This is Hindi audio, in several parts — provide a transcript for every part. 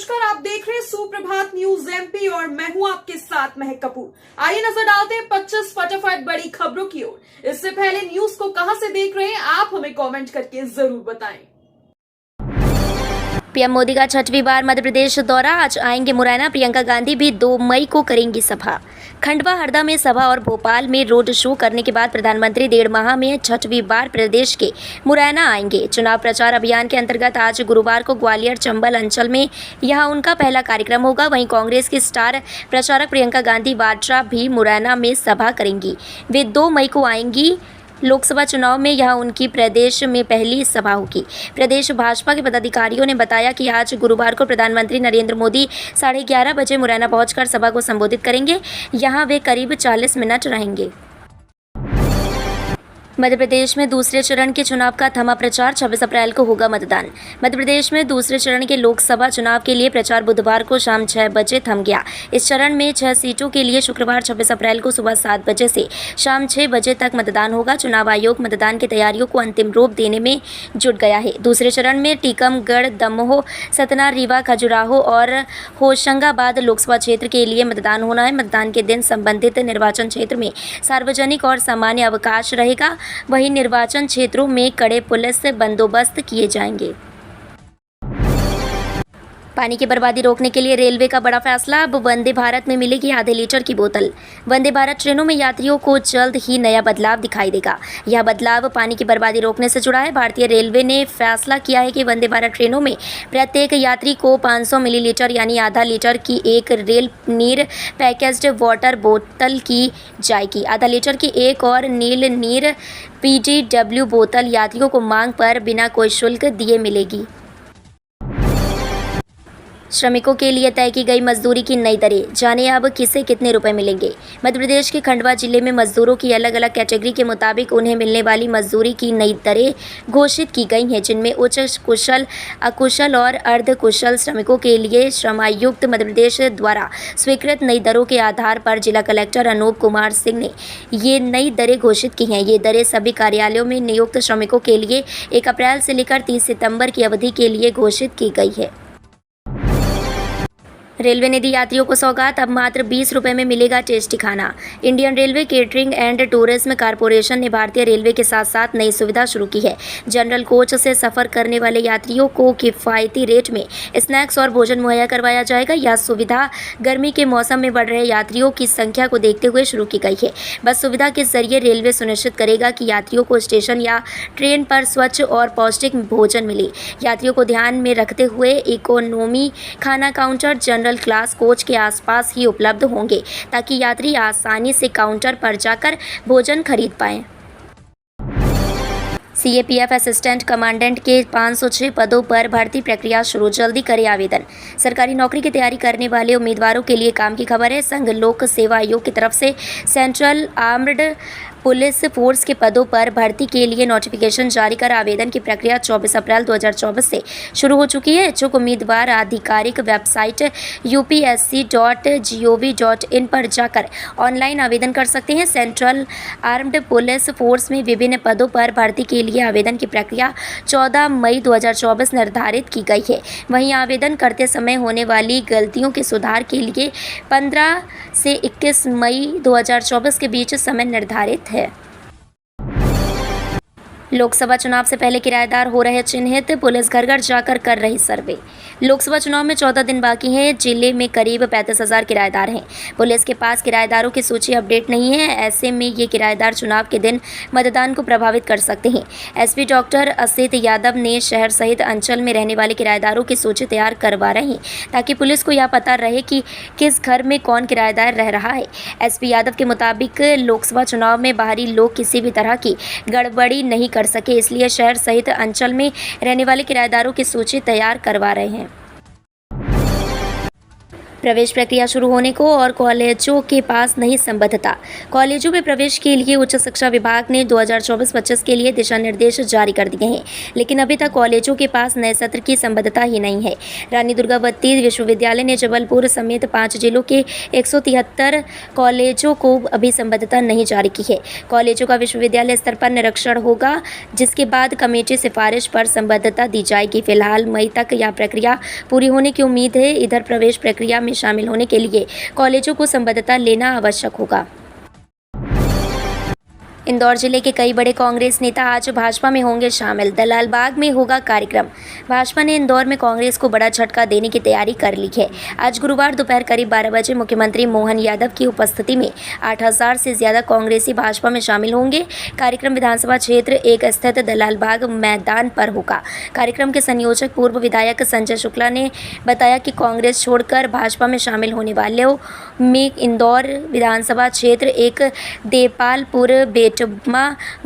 नमस्कार, आप देख रहे हैं सुप्रभात न्यूज एमपी और मैं हूं आपके साथ महक कपूर। आइए नजर डालते हैं 25 फटाफट बड़ी खबरों की ओर। इससे पहले न्यूज को कहां से देख रहे हैं आप हमें कमेंट करके जरूर बताएं। पीएम मोदी का 6वीं बार मध्य प्रदेश दौरा, आज आएंगे मुरैना। प्रियंका गांधी भी 2 मई को करेंगी सभा। खंडवा, हरदा में सभा और भोपाल में रोड शो करने के बाद प्रधानमंत्री 1.5 माह में 6वीं बार प्रदेश के मुरैना आएंगे। चुनाव प्रचार अभियान के अंतर्गत आज गुरुवार को ग्वालियर चंबल अंचल में यहां उनका पहला कार्यक्रम होगा। वहीं कांग्रेस की स्टार प्रचारक प्रियंका गांधी वाड्रा भी मुरैना में सभा करेंगी। वे 2 मई को आएंगी। लोकसभा चुनाव में यह उनकी प्रदेश में पहली सभा होगी। प्रदेश भाजपा के पदाधिकारियों ने बताया कि आज गुरुवार को प्रधानमंत्री नरेंद्र मोदी 11:30 बजे मुरैना पहुंचकर सभा को संबोधित करेंगे। यहां वे करीब 40 मिनट रहेंगे। मध्य प्रदेश में दूसरे चरण के चुनाव का थमा प्रचार, 26 अप्रैल को होगा मतदान। मध्य प्रदेश में दूसरे चरण के लोकसभा चुनाव के लिए प्रचार बुधवार को शाम 6 बजे थम गया। इस चरण में 6 सीटों के लिए शुक्रवार 26 अप्रैल को सुबह 7 बजे से शाम 6 बजे तक मतदान होगा। चुनाव आयोग मतदान की तैयारियों को अंतिम रूप देने में जुट गया है। दूसरे चरण में टीकमगढ़, दमोह, सतना, रीवा, खजुराहो और होशंगाबाद लोकसभा क्षेत्र के लिए मतदान होना है। मतदान के दिन संबंधित निर्वाचन क्षेत्र में सार्वजनिक और सामान्य अवकाश रहेगा। वहीं निर्वाचन क्षेत्रों में कड़े पुलिस बंदोबस्त किए जाएंगे। पानी की बर्बादी रोकने के लिए रेलवे का बड़ा फैसला, अब वंदे भारत में मिलेगी आधे लीटर की बोतल। वंदे भारत ट्रेनों में यात्रियों को जल्द ही नया बदलाव दिखाई देगा। यह बदलाव पानी की बर्बादी रोकने से जुड़ा है। भारतीय रेलवे ने फैसला किया है कि वंदे भारत ट्रेनों में प्रत्येक यात्री को 500 मिलीलीटर यानी आधा लीटर की एक रेल नीर पैकेज्ड वाटर बोतल की जाएगी। आधा लीटर की एक और नील नीर PGW बोतल यात्रियों को मांग पर बिना कोई शुल्क दिए मिलेगी। श्रमिकों के लिए तय की गई मजदूरी की नई दरें, जाने अब किसे कितने रुपए मिलेंगे। मध्य प्रदेश के खंडवा जिले में मजदूरों की अलग अलग कैटेगरी के मुताबिक उन्हें मिलने वाली मजदूरी की नई दरें घोषित की गई हैं, जिनमें उच्च कुशल, अकुशल और अर्ध कुशल श्रमिकों के लिए श्रम आयुक्त मध्य प्रदेश द्वारा स्वीकृत नई दरों के आधार पर जिला कलेक्टर अनूप कुमार सिंह ने ये नई दरें घोषित की हैं। ये दरें सभी कार्यालयों में नियुक्त श्रमिकों के लिए 1 अप्रैल से लेकर 30 सितंबर की अवधि के लिए घोषित की गई है। रेलवे ने दी यात्रियों को सौगात, अब मात्र 20 रुपये में मिलेगा टेस्टी खाना। Indian railway catering and tourism corporation ने भारतीय रेलवे के साथ साथ नई सुविधा शुरू की है। जनरल कोच से सफ़र करने वाले यात्रियों को किफ़ायती रेट में स्नैक्स और भोजन मुहैया करवाया जाएगा। यह सुविधा गर्मी के मौसम में बढ़ रहे यात्रियों की संख्या को देखते हुए शुरू की गई है। बस सुविधा के जरिए रेलवे सुनिश्चित करेगा कि यात्रियों को स्टेशन या ट्रेन पर स्वच्छ और पौष्टिक भोजन मिले। यात्रियों को ध्यान में रखते हुए इकोनॉमी खाना काउंटर जनरल क्लास कोच के आसपास ही उपलब्ध होंगे, ताकि यात्री आसानी से काउंटर पर जाकर भोजन खरीद पाएं। CAPF असिस्टेंट कमांडेंट के 506 पदों पर भर्ती प्रक्रिया शुरू, जल्दी करें आवेदन। सरकारी नौकरी की तैयारी करने वाले उम्मीदवारों के लिए काम की खबर है। संघ लोक सेवा आयोग की तरफ से सेंट्रल आर्म्ड पुलिस फोर्स के पदों पर भर्ती के लिए नोटिफिकेशन जारी कर आवेदन की प्रक्रिया 24 अप्रैल 2024 से शुरू हो चुकी है। इच्छुक उम्मीदवार आधिकारिक वेबसाइट upsc.gov.in पर जाकर ऑनलाइन आवेदन कर सकते हैं। सेंट्रल आर्म्ड पुलिस फोर्स में विभिन्न पदों पर भर्ती के लिए आवेदन की प्रक्रिया 14 मई 2024 निर्धारित की गई है। वहीं आवेदन करते समय होने वाली गलतियों के सुधार के लिए 15 से 21 मई 2024 के बीच समय निर्धारित है। लोकसभा चुनाव से पहले किराएदार हो रहे चिन्हित, पुलिस घर घर जाकर कर रही सर्वे। लोकसभा चुनाव में 14 दिन बाकी हैं। जिले में करीब 35,000 किराएदार हैं। पुलिस के पास किराएदारों की सूची अपडेट नहीं है। ऐसे में ये किराएदार चुनाव के दिन मतदान को प्रभावित कर सकते हैं। SP डॉक्टर असित यादव ने शहर सहित अंचल में रहने वाले किराएदारों की सूची तैयार करवा रहे हैं, ताकि पुलिस को यह पता रहे कि किस घर में कौन किराएदार रह रहा है। SP यादव के मुताबिक लोकसभा चुनाव में बाहरी लोग किसी भी तरह की गड़बड़ी नहीं कर सके, इसलिए शहर सहित अंचल में रहने वाले किराएदारों की सूची तैयार करवा रहे हैं। प्रवेश प्रक्रिया शुरू होने को और कॉलेजों के पास नहीं संबद्धता। कॉलेजों में प्रवेश के लिए उच्च शिक्षा विभाग ने 2024-25 के लिए दिशा निर्देश जारी कर दिए हैं, लेकिन अभी तक कॉलेजों के पास नए सत्र की संबद्धता ही नहीं है। रानी दुर्गावती विश्वविद्यालय ने जबलपुर समेत 5 जिलों के 173 कॉलेजों को अभी संबद्धता नहीं जारी की है। कॉलेजों का विश्वविद्यालय स्तर पर निरीक्षण होगा, जिसके बाद कमेटी सिफारिश पर संबद्धता दी जाएगी। फिलहाल मई तक यह प्रक्रिया पूरी होने की उम्मीद है। इधर प्रवेश प्रक्रिया में शामिल होने के लिए कॉलेजों को संबद्धता लेना आवश्यक होगा। इंदौर जिले के कई बड़े कांग्रेस नेता आज भाजपा में होंगे शामिल। दलालबाग में होगा कार्यक्रम। भाजपा ने इंदौर में कांग्रेस को बड़ा झटका देने की तैयारी कर ली है। आज गुरुवार दोपहर करीब 12 बजे मुख्यमंत्री मोहन यादव की उपस्थिति में 8000 से ज्यादा कांग्रेसी भाजपा में शामिल होंगे। कार्यक्रम विधानसभा क्षेत्र 1 स्थित दलालबाग मैदान पर होगा। कार्यक्रम के संयोजक पूर्व विधायक संजय शुक्ला ने बताया कि कांग्रेस छोड़कर भाजपा में शामिल होने वालों में इंदौर विधानसभा क्षेत्र 1 देपालपुर, बेटमा,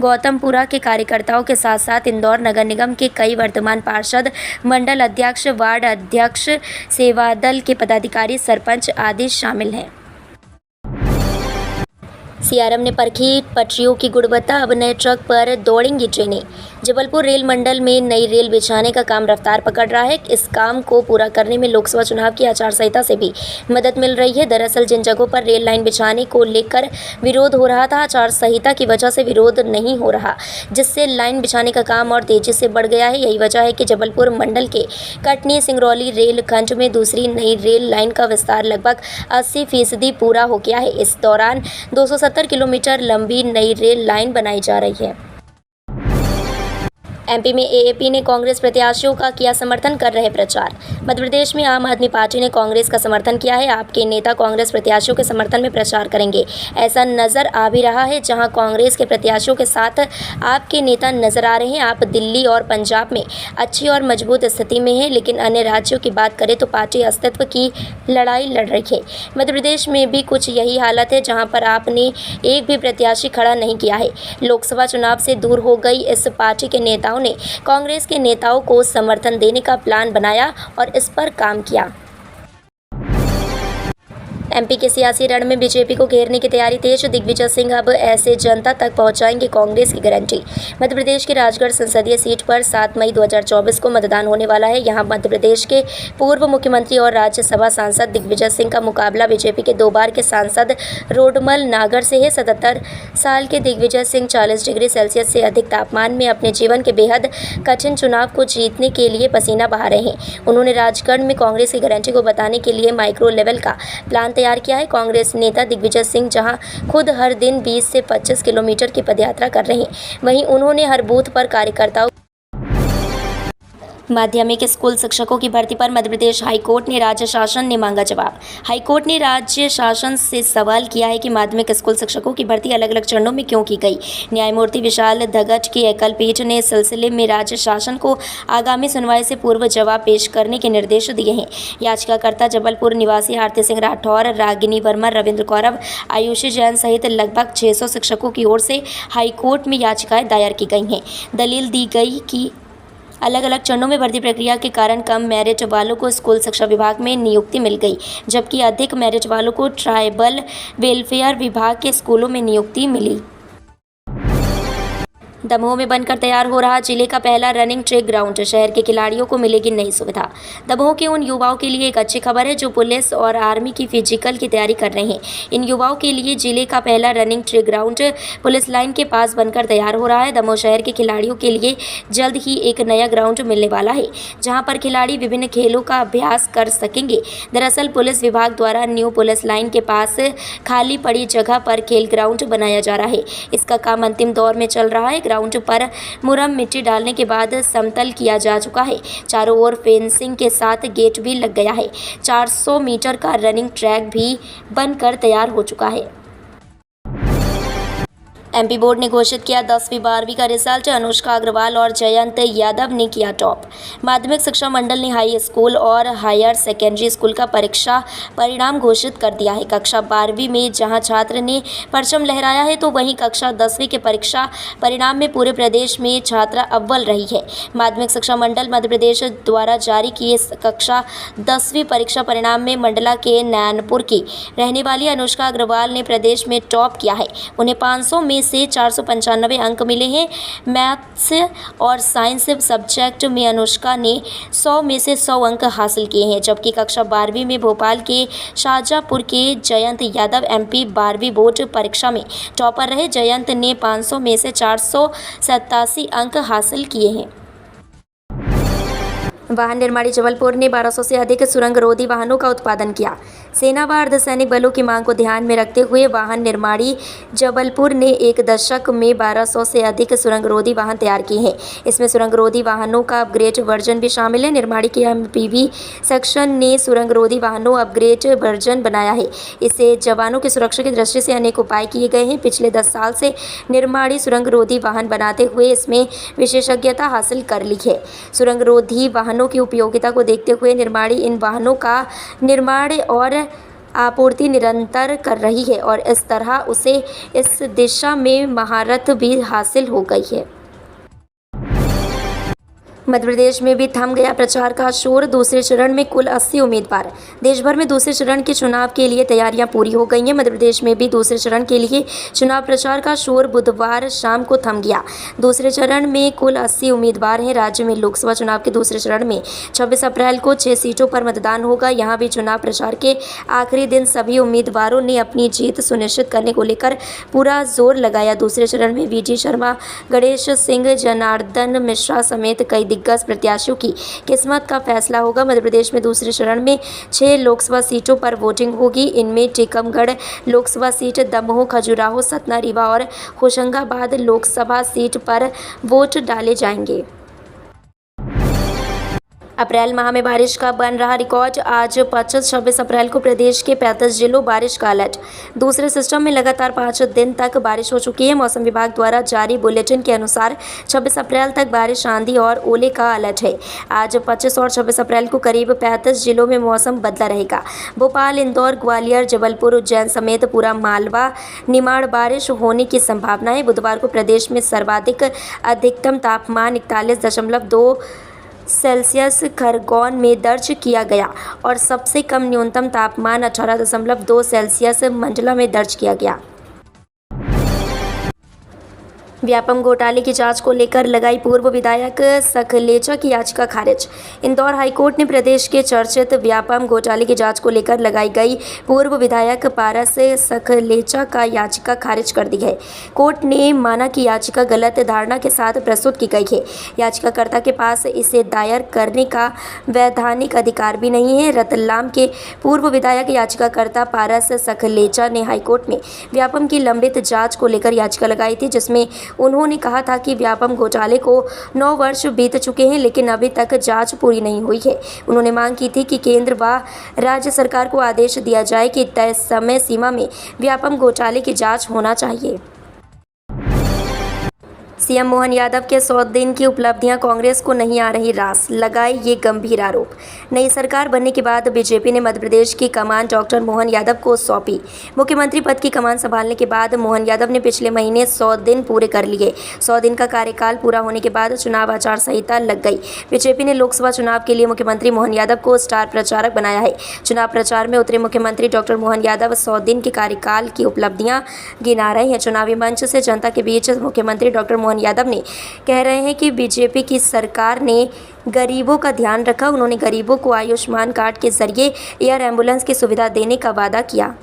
गौतमपुरा के कार्यकर्ताओं के साथ साथ इंदौर नगर निगम के कई वर्तमान पार्षद, मंडल अध्यक्ष, वार्ड अध्यक्ष, सेवादल के पदाधिकारी, सरपंच आदि शामिल हैं। सीआरएम ने परखी पटरियों की गुणवत्ता, अब नए ट्रक पर दौड़ेंगी ट्रेनें। जबलपुर रेल मंडल में नई रेल बिछाने का काम रफ्तार पकड़ रहा है। इस काम को पूरा करने में लोकसभा चुनाव की आचार संहिता से भी मदद मिल रही है। दरअसल जिन जगहों पर रेल लाइन बिछाने को लेकर विरोध हो रहा था, आचार संहिता की वजह से विरोध नहीं हो रहा, जिससे लाइन बिछाने का काम और तेजी से बढ़ गया है। यही वजह है कि जबलपुर मंडल के कटनी सिंगरौली रेल खंड में दूसरी नई रेल लाइन का विस्तार लगभग 80% पूरा हो गया है। इस दौरान 270 किलोमीटर लंबी नई रेल लाइन बनाई जा रही है। एमपी में एएपी ने कांग्रेस प्रत्याशियों का किया समर्थन, कर रहे प्रचार। मध्य प्रदेश में आम आदमी पार्टी ने कांग्रेस का समर्थन किया है। आपके नेता कांग्रेस प्रत्याशियों के समर्थन में प्रचार करेंगे, ऐसा नजर आ भी रहा है। जहां कांग्रेस के प्रत्याशियों के साथ आपके नेता नजर आ रहे हैं। आप दिल्ली और पंजाब में अच्छी और मजबूत स्थिति में हैं, लेकिन अन्य राज्यों की बात करें तो पार्टी अस्तित्व की लड़ाई लड़ रही है। मध्य प्रदेश में भी कुछ यही हालत है, जहाँ पर आपने एक भी प्रत्याशी खड़ा नहीं किया है। लोकसभा चुनाव से दूर हो गई इस पार्टी के नेताओं ने कांग्रेस के नेताओं को समर्थन देने का प्लान बनाया और इस पर काम किया। एमपी के सियासी रण में बीजेपी को घेरने की तैयारी तेज। दिग्विजय सिंह अब ऐसे जनता तक पहुंचाएंगे कांग्रेस की गारंटी। मध्य प्रदेश के राजगढ़ संसदीय सीट पर 7 मई 2024 को मतदान होने वाला है। यहां मध्य प्रदेश के पूर्व मुख्यमंत्री और राज्यसभा सांसद दिग्विजय सिंह का मुकाबला बीजेपी के 2 बार के सांसद रोडमल नागर से है। 77 साल के दिग्विजय सिंह 40 डिग्री सेल्सियस से अधिक तापमान में अपने जीवन के बेहद कठिन चुनाव को जीतने के लिए पसीना बहा रहे हैं। उन्होंने राजगढ़ में कांग्रेस की गारंटी को बताने के लिए माइक्रो लेवल का प्लान तैयार किया है। कांग्रेस नेता दिग्विजय सिंह जहां खुद हर दिन 20 से 25 किलोमीटर की पदयात्रा कर रहे हैं, वहीं उन्होंने हर बूथ पर कार्यकर्ताओं। माध्यमिक स्कूल शिक्षकों की भर्ती पर मध्य प्रदेश हाईकोर्ट ने राज्य शासन ने मांगा जवाब। हाईकोर्ट ने राज्य शासन से सवाल किया है कि माध्यमिक स्कूल शिक्षकों की भर्ती अलग अलग चरणों में क्यों की गई। न्यायमूर्ति विशाल धगट की एकल पीठ ने इस सिलसिले में राज्य शासन को आगामी सुनवाई से पूर्व जवाब पेश करने के निर्देश दिए हैं। याचिकाकर्ता जबलपुर निवासी आरती सिंह राठौर, रागिनी वर्मा, रविंद्र कौरव, आयुषी जैन सहित लगभग 600 शिक्षकों की ओर से हाईकोर्ट में याचिकाएं दायर की गई हैं। दलील दी गई कि अलग अलग चरणों में भर्ती प्रक्रिया के कारण कम मेरिट वालों को स्कूल शिक्षा विभाग में नियुक्ति मिल गई, जबकि अधिक मेरिट वालों को ट्राइबल वेलफेयर विभाग के स्कूलों में नियुक्ति मिली। दमोह में बनकर तैयार हो रहा जिले का पहला रनिंग ट्रैक ग्राउंड। शहर के खिलाड़ियों को मिलेगी नई सुविधा। दमोह के उन युवाओं के लिए एक अच्छी खबर है जो पुलिस और आर्मी की फिजिकल की तैयारी कर रहे हैं। इन युवाओं के लिए जिले का पहला running track ground police line के पास बनकर तैयार हो रहा है। दमोह शहर के खिलाड़ियों के लिए जल्द ही एक नया ग्राउंड मिलने वाला है, जहाँ पर खिलाड़ी विभिन्न खेलों का अभ्यास कर सकेंगे। दरअसल पुलिस विभाग द्वारा न्यू पुलिस लाइन के पास खाली पड़ी जगह पर खेल ग्राउंड बनाया जा रहा है। इसका काम अंतिम दौर में चल रहा है। ग्राउंड पर मुरम मिट्टी डालने के बाद समतल किया जा चुका है। चारों ओर फेंसिंग के साथ गेट भी लग गया है। 400 मीटर का रनिंग ट्रैक भी बनकर तैयार हो चुका है। एमपी बोर्ड ने घोषित किया 10वीं 12वीं का रिजल्ट। अनुष्का अग्रवाल और जयंत यादव ने किया टॉप। माध्यमिक शिक्षा मंडल ने हाई स्कूल और हायर सेकेंडरी स्कूल का परीक्षा परिणाम घोषित कर दिया है। कक्षा 12वीं में जहां छात्र ने परचम लहराया है तो वहीं कक्षा 10वीं के परीक्षा परिणाम में पूरे प्रदेश में छात्रा अव्वल रही है। माध्यमिक शिक्षा मंडल मध्य प्रदेश द्वारा जारी किए कक्षा 10वीं परीक्षा परिणाम में मंडला के नैनपुर की रहने वाली अनुष्का अग्रवाल ने प्रदेश में टॉप किया है। उन्हें 500 में से 495 अंक मिले हैं। मैथ्स और साइंस सब्जेक्ट में अनुष्का ने 100 में से 100 अंक हासिल किए हैं, जबकि कक्षा 12वीं में भोपाल के शाहजहाँपुर के जयंत यादव एमपी 12वीं बोर्ड परीक्षा में टॉपर रहे। जयंत ने 500 में से 487 अंक हासिल किए हैं। वाहन निर्माणी जबलपुर ने 1200 से अधिक सुरंग रोधी वाहनों का उत्पादन किया। सेना व अर्धसैनिक बलों की मांग को ध्यान में रखते हुए वाहन निर्माणी जबलपुर ने एक दशक में 1200 से अधिक सुरंग रोधी वाहन तैयार किए हैं। इसमें सुरंग रोधी वाहनों का अपग्रेड वर्जन भी शामिल है। निर्माणी के एमपीवी सेक्शन ने सुरंग रोधी वाहनों अपग्रेड वर्जन बनाया है। इससे जवानों की सुरक्षा की दृष्टि से अनेक उपाय किए गए हैं। पिछले 10 साल से निर्माणी सुरंग रोधी वाहन बनाते हुए इसमें विशेषज्ञता हासिल कर ली है। सुरंग रोधी वाहनों की उपयोगिता को देखते हुए निर्माणी इन वाहनों का निर्माण और आपूर्ति निरंतर कर रही है और इस तरह उसे इस दिशा में महारत भी हासिल हो गई है। मध्य प्रदेश में भी थम गया प्रचार का शोर। दूसरे चरण में कुल 80 उम्मीदवार। देश भर में दूसरे चरण के चुनाव के लिए तैयारियां पूरी हो गई हैं। मध्य प्रदेश में भी दूसरे चरण के लिए चुनाव प्रचार का शोर बुधवार शाम को थम गया। दूसरे चरण में कुल 80 उम्मीदवार हैं। राज्य में लोकसभा चुनाव के दूसरे चरण में 26 अप्रैल को 6 सीटों पर मतदान होगा। यहाँ भी चुनाव प्रचार के आखिरी दिन सभी उम्मीदवारों ने अपनी जीत सुनिश्चित करने को लेकर पूरा जोर लगाया। दूसरे चरण में वीजी शर्मा, गणेश सिंह, जनार्दन मिश्रा समेत कई दिग्गज प्रत्याशियों की किस्मत का फैसला होगा। मध्य प्रदेश में दूसरे चरण में 6 लोकसभा सीटों पर वोटिंग होगी। इनमें टीकमगढ़ लोकसभा सीट, दमोह, खजुराहो, सतना, रीवा और होशंगाबाद लोकसभा सीट पर वोट डाले जाएंगे। अप्रैल माह में बारिश का बन रहा रिकॉर्ड। आज 25-26 अप्रैल को प्रदेश के 35 जिलों बारिश का अलर्ट। दूसरे सिस्टम में लगातार 5 दिन तक बारिश हो चुकी है। मौसम विभाग द्वारा जारी बुलेटिन के अनुसार 26 अप्रैल तक बारिश, आंधी और ओले का अलर्ट है। आज 25 और 26 अप्रैल को करीब 35 जिलों में मौसम बदला रहेगा। भोपाल, इंदौर, ग्वालियर, जबलपुर, उज्जैन समेत पूरा मालवा, निमाड़ बारिश होने की संभावना है। बुधवार को प्रदेश में सर्वाधिक अधिकतम तापमान 41.2 सेल्सियस खरगोन में दर्ज किया गया और सबसे कम न्यूनतम तापमान 18.2 सेल्सियस मंडला में दर्ज किया गया। व्यापम घोटाले की जांच को लेकर लगाई पूर्व विधायक सखलेचा की याचिका खारिज। इंदौर हाईकोर्ट ने प्रदेश के चर्चित व्यापम घोटाले की जांच को लेकर लगाई गई पूर्व विधायक पारस सखलेचा का याचिका खारिज कर दी है। कोर्ट ने माना कि याचिका गलत धारणा के साथ प्रस्तुत की गई है। याचिकाकर्ता के पास इसे दायर करने का वैधानिक अधिकार भी नहीं है। रतलाम के पूर्व विधायक याचिकाकर्ता पारस सखलेचा ने हाईकोर्ट में व्यापम की लंबित जाँच को लेकर याचिका लगाई थी, जिसमें उन्होंने कहा था कि व्यापम घोटाले को 9 वर्ष बीत चुके हैं लेकिन अभी तक जांच पूरी नहीं हुई है। उन्होंने मांग की थी कि केंद्र व राज्य सरकार को आदेश दिया जाए कि तय समय सीमा में व्यापम घोटाले की जांच होना चाहिए। सीएम मोहन यादव के 100 दिन की उपलब्धियां कांग्रेस को नहीं आ रही रास, लगाए ये गंभीर आरोप। नई सरकार बनने के बाद बीजेपी ने मध्य प्रदेश की कमान डॉक्टर मोहन यादव को सौंपी। मुख्यमंत्री पद की कमान संभालने के बाद मोहन यादव ने पिछले महीने 100 दिन पूरे कर लिए। 100 दिन का कार्यकाल पूरा होने के बाद चुनाव आचार संहिता लग गई। बीजेपी ने लोकसभा चुनाव के लिए मुख्यमंत्री मोहन यादव को स्टार प्रचारक बनाया है। चुनाव प्रचार में उतरे मुख्यमंत्री डॉक्टर मोहन यादव 100 दिन के कार्यकाल की उपलब्धियां गिना रहे हैं। चुनावी मंच से जनता के बीच मुख्यमंत्री डॉक्टर मोहन यादव ने कह रहे हैं कि बीजेपी की सरकार ने गरीबों का ध्यान रखा। उन्होंने गरीबों को आयुष्मान कार्ड के जरिए एयर एम्बुलेंस की सुविधा देने का वादा किया।